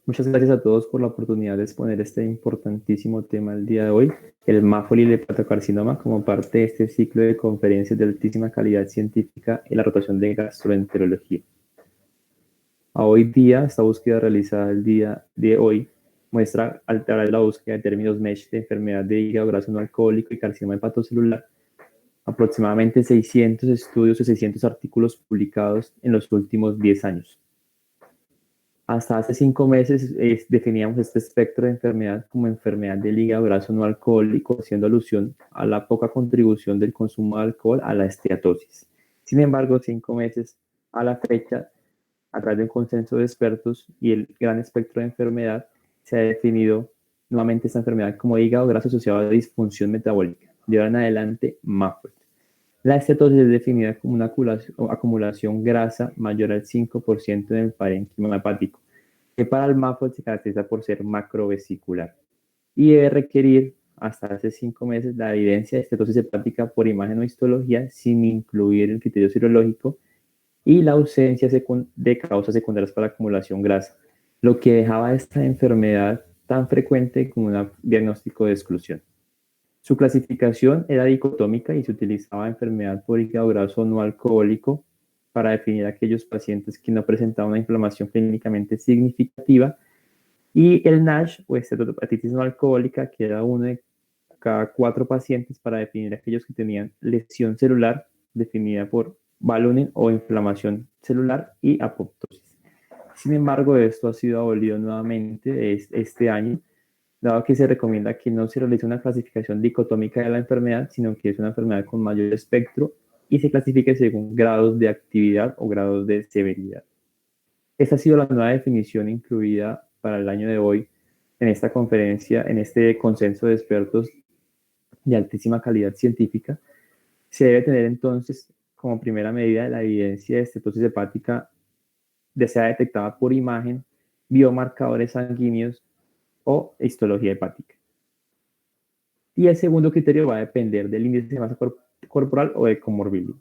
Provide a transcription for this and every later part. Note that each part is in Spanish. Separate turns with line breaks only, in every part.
Muchas gracias a todos por la oportunidad de exponer este importantísimo tema el día de hoy, el MAFOL y el hepatocarcinoma, como parte de este ciclo de conferencias de altísima calidad científica en la rotación de gastroenterología. A hoy día, esta búsqueda realizada el día de hoy muestra, a través de la búsqueda de términos MESH de enfermedad de hígado graso no alcohólico y carcinoma hepatocelular, aproximadamente 600 estudios y 600 artículos publicados en los últimos 10 años. Hasta hace 5 meses definíamos este espectro de enfermedad como enfermedad del hígado graso no alcohólico, haciendo alusión a la poca contribución del consumo de alcohol a la esteatosis. Sin embargo, 5 meses a la fecha, a través de un consenso de expertos y el gran espectro de enfermedad, se ha definido nuevamente esta enfermedad como hígado graso asociado a disfunción metabólica. De ahora en adelante, MAFOL. La esteatosis es definida como una acumulación grasa mayor al 5% en el parénquima hepático, que para el MAFOL se caracteriza por ser macrovesicular y debe requerir hasta hace 5 meses la evidencia de estetosis hepática por imagen o histología sin incluir el criterio serológico y la ausencia de causas secundarias para acumulación grasa, lo que dejaba esta enfermedad tan frecuente como un diagnóstico de exclusión. Su clasificación era dicotómica y se utilizaba enfermedad por hígado graso no alcohólico para definir a aquellos pacientes que no presentaban una inflamación clínicamente significativa, y el NASH o esteatohepatitis no alcohólica, que era uno de cada 4 pacientes, para definir a aquellos que tenían lesión celular definida por ballooning o inflamación celular y apoptosis. Sin embargo, esto ha sido abolido nuevamente este año, dado que se recomienda que no se realice una clasificación dicotómica de la enfermedad, sino que es una enfermedad con mayor espectro y se clasifique según grados de actividad o grados de severidad. Esta ha sido la nueva definición incluida para el año de hoy en esta conferencia, en este consenso de expertos de altísima calidad científica. Se debe tener entonces como primera medida la evidencia de estetosis hepática, ya sea detectada por imagen, biomarcadores sanguíneos o histología hepática. Y el segundo criterio va a depender del índice de masa corporal o de comorbilidad.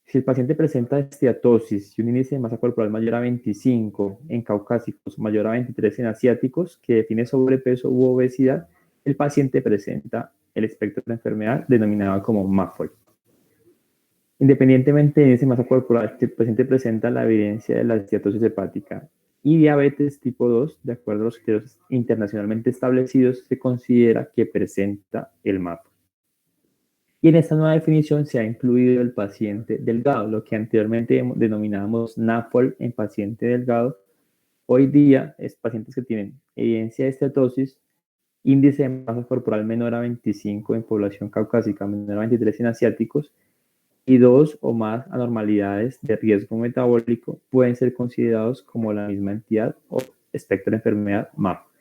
Si el paciente presenta esteatosis y un índice de masa corporal mayor a 25 en caucásicos, mayor a 23 en asiáticos, que define sobrepeso u obesidad, el paciente presenta el espectro de la enfermedad denominado como MAFOL. Independientemente del índice de masa corporal, si el paciente presenta la evidencia de la esteatosis hepática y diabetes tipo 2, de acuerdo a los criterios internacionalmente establecidos, se considera que presenta el MAFOL. Y en esta nueva definición se ha incluido el paciente delgado, lo que anteriormente denominábamos NAFOL en paciente delgado. Hoy día es pacientes que tienen evidencia de esteatosis, índice de masa corporal menor a 25 en población caucásica, menor a 23 en asiáticos, y 2 o más anormalidades de riesgo metabólico pueden ser considerados como la misma entidad o espectro de enfermedad MAFOL.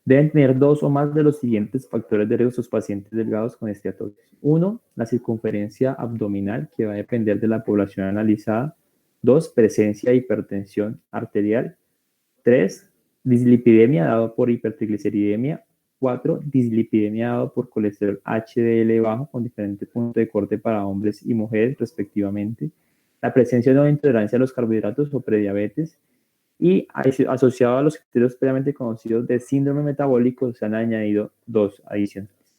Deben tener 2 o más de los siguientes factores de riesgo sus pacientes delgados con esteatosis. 1, la circunferencia abdominal, que va a depender de la población analizada. 2, presencia de hipertensión arterial. 3, dislipidemia dado por hipertrigliceridemia. 4, dislipidemia dado por colesterol HDL bajo con diferente punto de corte para hombres y mujeres respectivamente. La presencia de una intolerancia a los carbohidratos o prediabetes. Y asociado a los criterios previamente conocidos de síndrome metabólico, se han añadido 2 adicionales.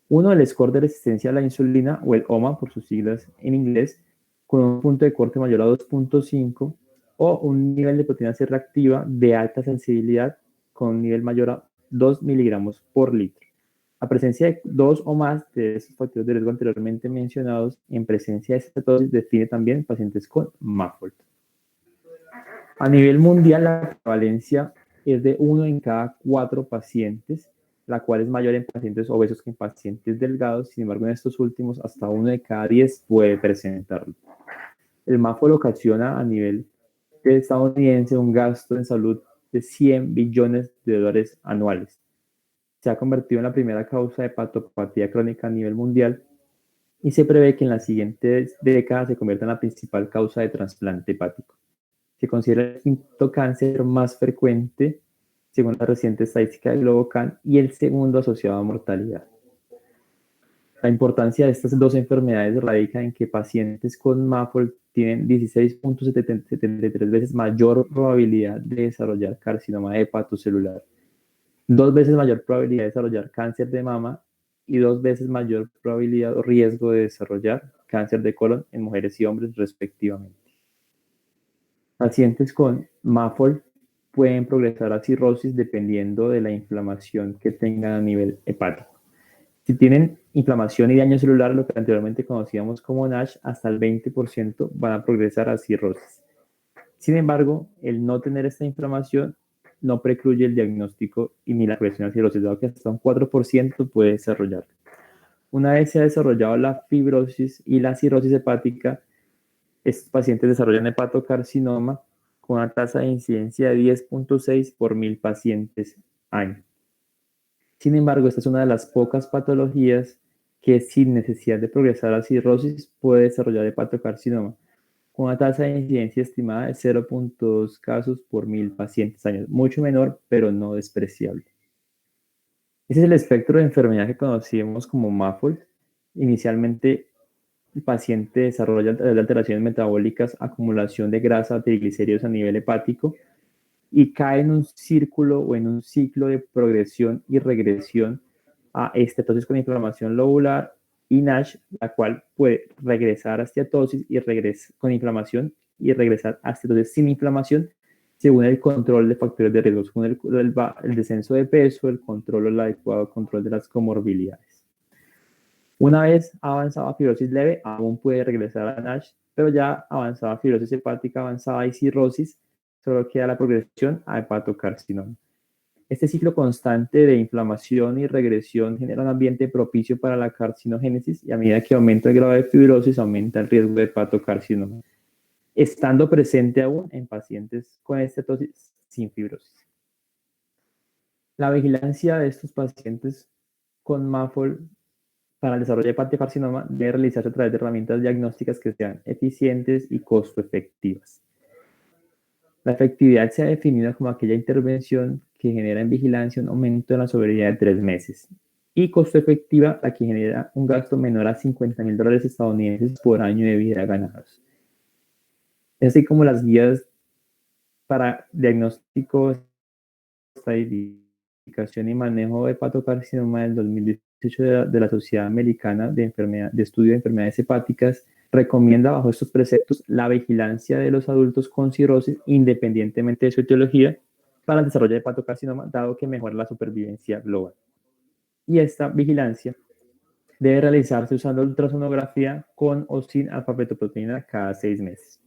Uno, el score de resistencia a la insulina, o el OMA por sus siglas en inglés, con un punto de corte mayor a 2.5, o un nivel de proteína C reactiva de alta sensibilidad con un nivel mayor a 2 miligramos por litro. La presencia de 2 o más de esos factores de riesgo anteriormente mencionados en presencia de estatosis define también pacientes con MAFOL. A nivel mundial, la prevalencia es de 1 en cada 4 pacientes, la cual es mayor en pacientes obesos que en pacientes delgados. Sin embargo, en estos últimos, hasta 1 de cada 10 puede presentarlo. El MAFOL ocasiona a nivel estadounidense un gasto en salud de 100 billones de dólares anuales. Se ha convertido en la primera causa de hepatopatía crónica a nivel mundial y se prevé que en las siguientes décadas se convierta en la principal causa de trasplante hepático. Se considera el quinto cáncer más frecuente, según la reciente estadística de Globocan, y el segundo asociado a mortalidad. La importancia de estas dos enfermedades radica en que pacientes con MAFOL tienen 16.73 veces mayor probabilidad de desarrollar carcinoma hepatocelular, 2 veces mayor probabilidad de desarrollar cáncer de mama y 2 veces mayor probabilidad o riesgo de desarrollar cáncer de colon en mujeres y hombres respectivamente. Pacientes con MAFOL pueden progresar a cirrosis dependiendo de la inflamación que tengan a nivel hepático. Si tienen inflamación y daño celular, lo que anteriormente conocíamos como NASH, hasta el 20% van a progresar a cirrosis. Sin embargo, el no tener esta inflamación no precluye el diagnóstico y ni la progresión a cirrosis, dado que hasta un 4% puede desarrollar. Una vez se ha desarrollado la fibrosis y la cirrosis hepática, estos pacientes desarrollan hepatocarcinoma con una tasa de incidencia de 10.6 por 1000 pacientes año. Sin embargo, esta es una de las pocas patologías que sin necesidad de progresar a cirrosis puede desarrollar hepatocarcinoma, con una tasa de incidencia estimada de 0.2 casos por 1000 pacientes años, mucho menor, pero no despreciable. Ese es el espectro de enfermedad que conocimos como MAFOL. Inicialmente, el paciente desarrolla alteraciones metabólicas, acumulación de grasa, triglicéridos a nivel hepático, y cae en un círculo o en un ciclo de progresión y regresión a esteatosis con inflamación lobular y NASH, la cual puede regresar a esteatosis y con inflamación y regresar a esteatosis sin inflamación, según el control de factores de riesgo, según el descenso de peso, el control o el adecuado control de las comorbilidades. Una vez avanzada a fibrosis leve, aún puede regresar a NASH, pero ya avanzada fibrosis hepática avanzada y cirrosis, solo queda la progresión a hepatocarcinoma. Este ciclo constante de inflamación y regresión genera un ambiente propicio para la carcinogénesis y a medida que aumenta el grado de fibrosis, aumenta el riesgo de hepatocarcinoma, estando presente aún en pacientes con estetosis sin fibrosis. La vigilancia de estos pacientes con MAFOL para el desarrollo de hepatocarcinoma debe realizarse a través de herramientas diagnósticas que sean eficientes y costo efectivas. La efectividad se ha definido como aquella intervención que genera en vigilancia un aumento de la sobriedad de 3 meses y costo efectiva la que genera un gasto menor a $50,000 estadounidenses por año de vida ganados. Es así como las guías para diagnóstico, estadificación y manejo de hepatocarcinoma del 2018 de la Sociedad Americana de Estudio de Enfermedades Hepáticas recomienda bajo estos preceptos la vigilancia de los adultos con cirrosis independientemente de su etiología para el desarrollo de hepatocarcinoma, dado que mejora la supervivencia global. Y esta vigilancia debe realizarse usando ultrasonografía con o sin alfa-fetoproteína cada 6 meses.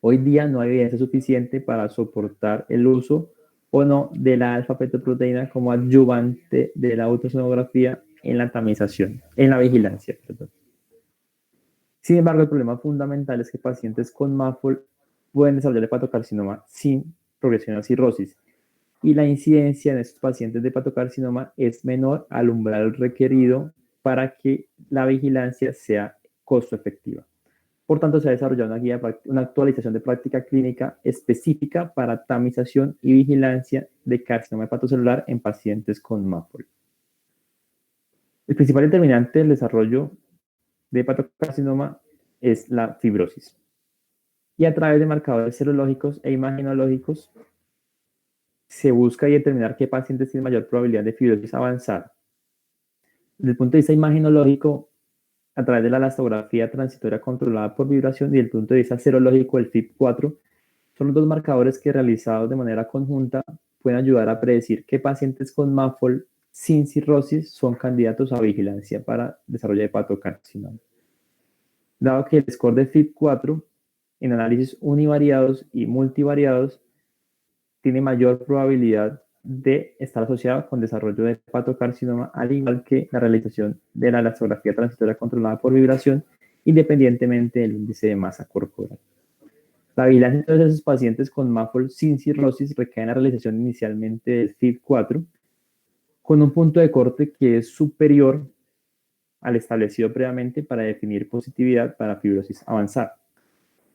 Hoy día no hay evidencia suficiente para soportar el uso o no de la alfa-fetoproteína como adyuvante de la ultrasonografía en la tamización, en la vigilancia, perdón. Sin embargo, el problema fundamental es que pacientes con MAFOL pueden desarrollar hepatocarcinoma sin progresión a cirrosis y la incidencia en estos pacientes de hepatocarcinoma es menor al umbral requerido para que la vigilancia sea costo efectiva. Por tanto, se ha desarrollado una actualización de práctica clínica específica para tamización y vigilancia de carcinoma hepatocelular en pacientes con MAFOL. El principal determinante del desarrollo de hepatocarcinoma es la fibrosis. Y a través de marcadores serológicos e imagenológicos se busca determinar qué pacientes tienen mayor probabilidad de fibrosis avanzada. Desde el punto de vista imagenológico, a través de la elastografía transitoria controlada por vibración y desde el punto de vista serológico, el FIB4, son los dos marcadores que realizados de manera conjunta pueden ayudar a predecir qué pacientes con MAFOL sin cirrosis son candidatos a vigilancia para desarrollo de hepatocarcinoma. Dado que el score de FIB4 en análisis univariados y multivariados tiene mayor probabilidad de estar asociado con desarrollo de hepatocarcinoma, al igual que la realización de la elastografía transitoria controlada por vibración, independientemente del índice de masa corporal. La vigilancia de esos pacientes con MAFOL sin cirrosis recae en la realización inicialmente del FIB4, con un punto de corte que es superior al establecido previamente para definir positividad para fibrosis avanzada.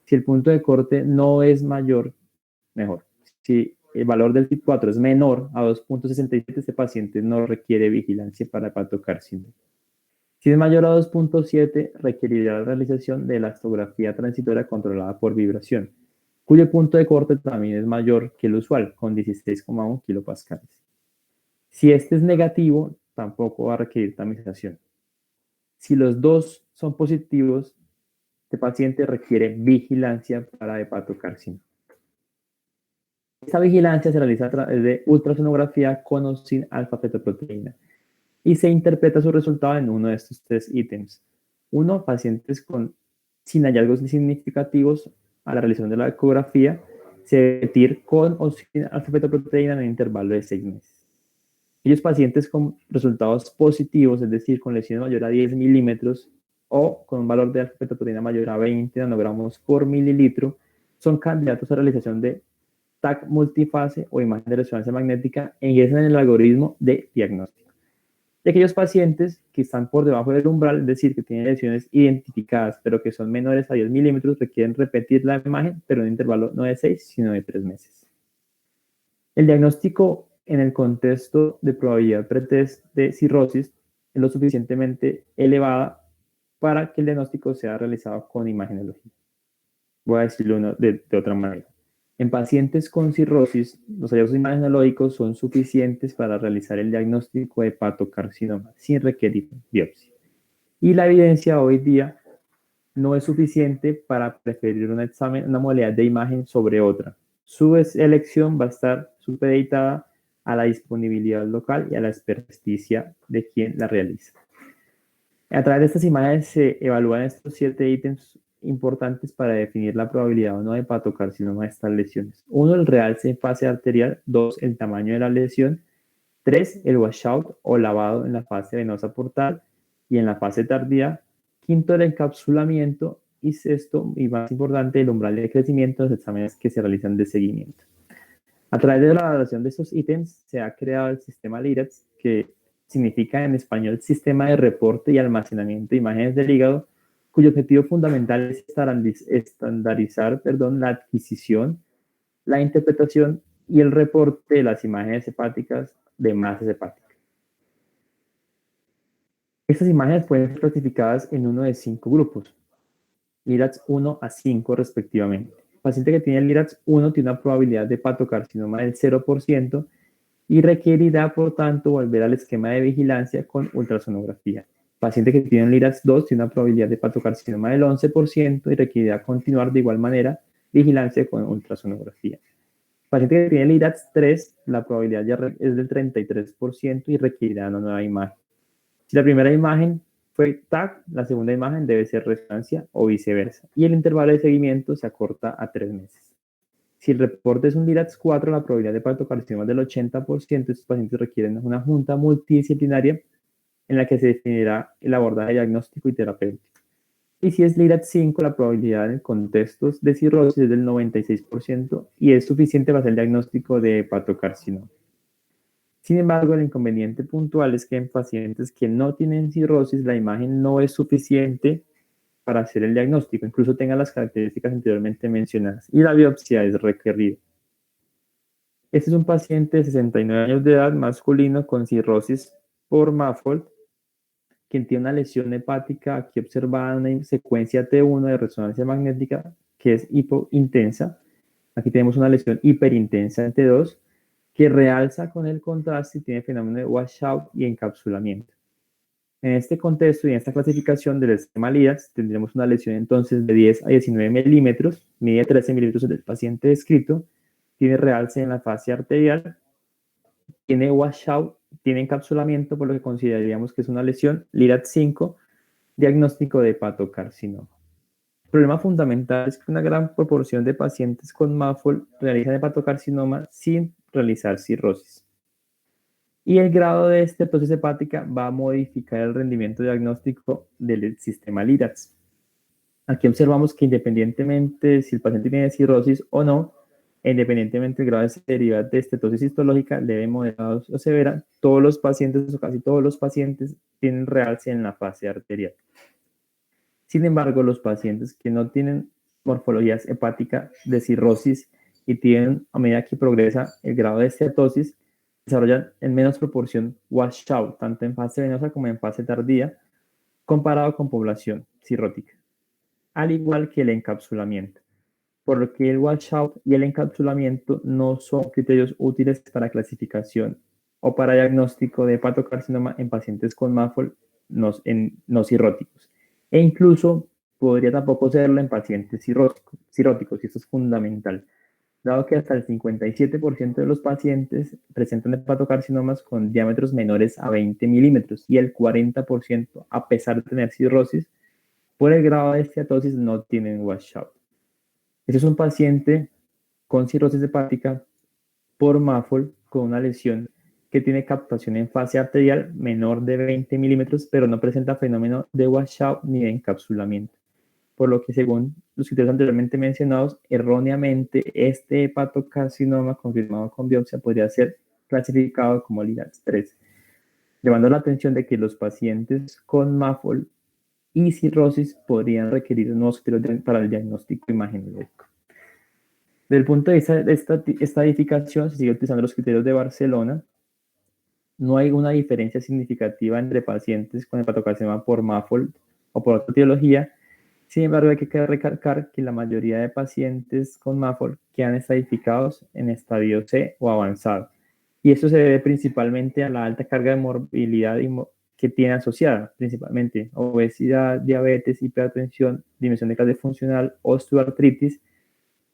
Si el punto de corte no es mayor, mejor. Si el valor del FIB4 es menor a 2.67, este paciente no requiere vigilancia para hepatocarcinoma. Si es mayor a 2.7, requerirá la realización de elastografía transitoria controlada por vibración, cuyo punto de corte también es mayor que el usual, con 16,1 kilopascales. Si este es negativo, tampoco va a requerir tamización. Si los dos son positivos, este paciente requiere vigilancia para hepatocarcinoma. Esta vigilancia se realiza a través de ultrasonografía con o sin alfa-fetoproteína y se interpreta su resultado en uno de estos tres ítems. Uno, pacientes sin hallazgos significativos a la realización de la ecografía, se debe repetir con o sin alfa-fetoproteína en un intervalo de 6 meses. Aquellos pacientes con resultados positivos, es decir, con lesiones mayor a 10 milímetros o con un valor de alfa-fetoproteína mayor a 20 nanogramos por mililitro, son candidatos a realización de TAC multifase o imagen de resonancia magnética e ingresan en el algoritmo de diagnóstico. Y aquellos pacientes que están por debajo del umbral, es decir, que tienen lesiones identificadas, pero que son menores a 10 milímetros, requieren repetir la imagen, pero en un intervalo no de 6, sino de 3 meses. El diagnóstico en el contexto de probabilidad pretest de cirrosis es lo suficientemente elevada para que el diagnóstico sea realizado con imagenología. Voy a decirlo de otra manera. En pacientes con cirrosis, los hallazgos imagenológicos son suficientes para realizar el diagnóstico de hepatocarcinoma sin requerir biopsia. Y la evidencia hoy día no es suficiente para preferir una modalidad de imagen sobre otra. Su elección va a estar supeditada a la disponibilidad local y a la experticia de quien la realiza. A través de estas imágenes se evalúan estos 7 ítems importantes para definir la probabilidad o no de hepatocarcinoma de estas lesiones. 1, el realce en fase arterial. 2, el tamaño de la lesión. 3, el washout o lavado en la fase venosa portal y en la fase tardía. 5, el encapsulamiento. Y 6, y más importante, el umbral de crecimiento de los exámenes que se realizan de seguimiento. A través de la evaluación de estos ítems se ha creado el sistema LIRADS, que significa en español Sistema de Reporte y Almacenamiento de Imágenes del Hígado, cuyo objetivo fundamental es estandarizar la adquisición, la interpretación y el reporte de las imágenes hepáticas de masas hepáticas. Estas imágenes pueden ser clasificadas en uno de 5 grupos, LIRADS 1 a 5 respectivamente. El paciente que tiene el LIRADS 1 tiene una probabilidad de hepatocarcinoma del 0%, y requerirá, por tanto, volver al esquema de vigilancia con ultrasonografía. El paciente que tiene un LIRADS 2 tiene una probabilidad de hepatocarcinoma del 11% y requerirá continuar de igual manera vigilancia con ultrasonografía. El paciente que tiene LIRADS 3, la probabilidad ya es del 33% y requerirá una nueva imagen. Si la primera imagen fue TAC, la segunda imagen debe ser resonancia o viceversa. Y el intervalo de seguimiento se acorta a 3 meses. Si el reporte es un LIRADS 4, la probabilidad de hepatocarcinoma es del 80%. Estos pacientes requieren una junta multidisciplinaria en la que se definirá el abordaje diagnóstico y terapéutico. Y si es LIRADS 5, la probabilidad en contextos de cirrosis es del 96% y es suficiente para hacer el diagnóstico de hepatocarcinoma. Sin embargo, el inconveniente puntual es que en pacientes que no tienen cirrosis, la imagen no es suficiente para hacer el diagnóstico, incluso tenga las características anteriormente mencionadas, y la biopsia es requerida. Este es un paciente de 69 años de edad, masculino, con cirrosis por Maffold, quien tiene una lesión hepática aquí observada en una secuencia T1 de resonancia magnética que es hipointensa. Aquí tenemos una lesión hiperintensa en T2 que realza con el contraste y tiene fenómeno de washout y encapsulamiento. En este contexto y en esta clasificación del esquema LIRADS tendremos una lesión entonces de 10 a 19 milímetros, mide 13 milímetros del paciente descrito, tiene realce en la fase arterial, tiene washout, tiene encapsulamiento, por lo que consideraríamos que es una lesión LIRADS 5, diagnóstico de hepatocarcinoma. El problema fundamental es que una gran proporción de pacientes con Maffold realizan hepatocarcinoma sin realizar cirrosis. Y el grado de esteatosis hepática va a modificar el rendimiento diagnóstico del sistema LIRADS. Aquí observamos que independientemente de si el paciente tiene cirrosis o no, independientemente del grado de severidad de estetosis histológica, leve, moderada o severa, todos los pacientes o casi todos los pacientes tienen realce en la fase arterial. Sin embargo, los pacientes que no tienen morfologías hepáticas de cirrosis y tienen, a medida que progresa el grado de estetosis, desarrollan en menos proporción washout, tanto en fase venosa como en fase tardía, comparado con población cirrótica, al igual que el encapsulamiento, por lo que el washout y el encapsulamiento no son criterios útiles para clasificación o para diagnóstico de hepatocarcinoma en pacientes con MAFOL no cirróticos, e incluso podría tampoco serlo en pacientes cirróticos, y esto es fundamental, dado que hasta el 57% de los pacientes presentan hepatocarcinomas con diámetros menores a 20 milímetros y el 40%, a pesar de tener cirrosis, por el grado de esteatosis no tienen washout. Ese es un paciente con cirrosis hepática por MAFOL con una lesión que tiene captación en fase arterial menor de 20 milímetros, pero no presenta fenómeno de washout ni de encapsulamiento. Por lo que, según los criterios anteriormente mencionados, erróneamente este hepatocarcinoma confirmado con biopsia podría ser clasificado como LIGAD 3, llevando la atención de que los pacientes con MAFOL y cirrosis podrían requerir nuevos criterios para el diagnóstico imagenológico. Desde el punto de vista de estadificación, se sigue utilizando los criterios de Barcelona. No hay una diferencia significativa entre pacientes con hepatocarcinoma por MAFOL o por otra etiología. Sin embargo, hay que recalcar que la mayoría de pacientes con MAFOL quedan estadificados en estadio C o avanzado. Y esto se debe principalmente a la alta carga de morbilidad que tiene asociada, principalmente obesidad, diabetes, hipertensión, disminución de clase funcional, osteoartritis,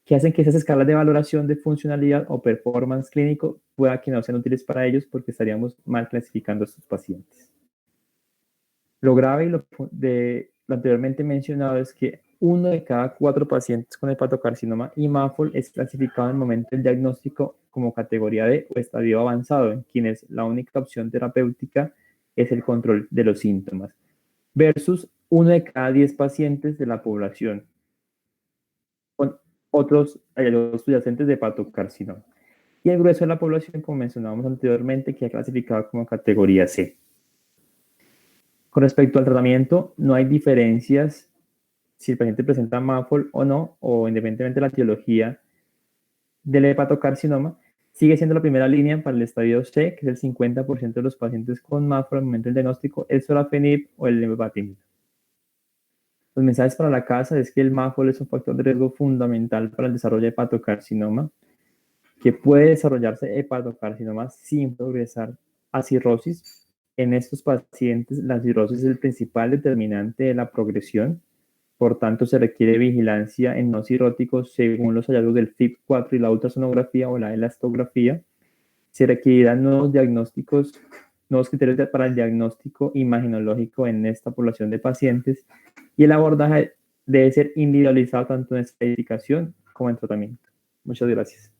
que hacen que esas escalas de valoración de funcionalidad o performance clínico pueda que no sean útiles para ellos porque estaríamos mal clasificando a estos pacientes. Lo grave y lo anteriormente mencionado es que 1 de cada 4 pacientes con hepatocarcinoma y MAFOL es clasificado en el momento del diagnóstico como categoría D o estadio avanzado, en quienes la única opción terapéutica es el control de los síntomas, versus 1 de cada 10 pacientes de la población con otros hallazgos subyacentes de hepatocarcinoma. Y el grueso de la población, como mencionábamos anteriormente, queda clasificado como categoría C. Con respecto al tratamiento, no hay diferencias si el paciente presenta MAFOL o no, o independientemente de la etiología del hepatocarcinoma, sigue siendo la primera línea para el estadio C, que es el 50% de los pacientes con MAFOL al momento del diagnóstico, el sorafenib o el lenvatinib. Los mensajes para la casa es que el MAFOL es un factor de riesgo fundamental para el desarrollo de hepatocarcinoma, que puede desarrollarse hepatocarcinoma sin progresar a cirrosis. En estos pacientes, la cirrosis es el principal determinante de la progresión. Por tanto, se requiere vigilancia en no cirróticos según los hallazgos del FIB4 y la ultrasonografía o la elastografía. Se requerirán nuevos diagnósticos, nuevos criterios para el diagnóstico imagenológico en esta población de pacientes, y el abordaje debe ser individualizado tanto en estadificación como en tratamiento. Muchas gracias.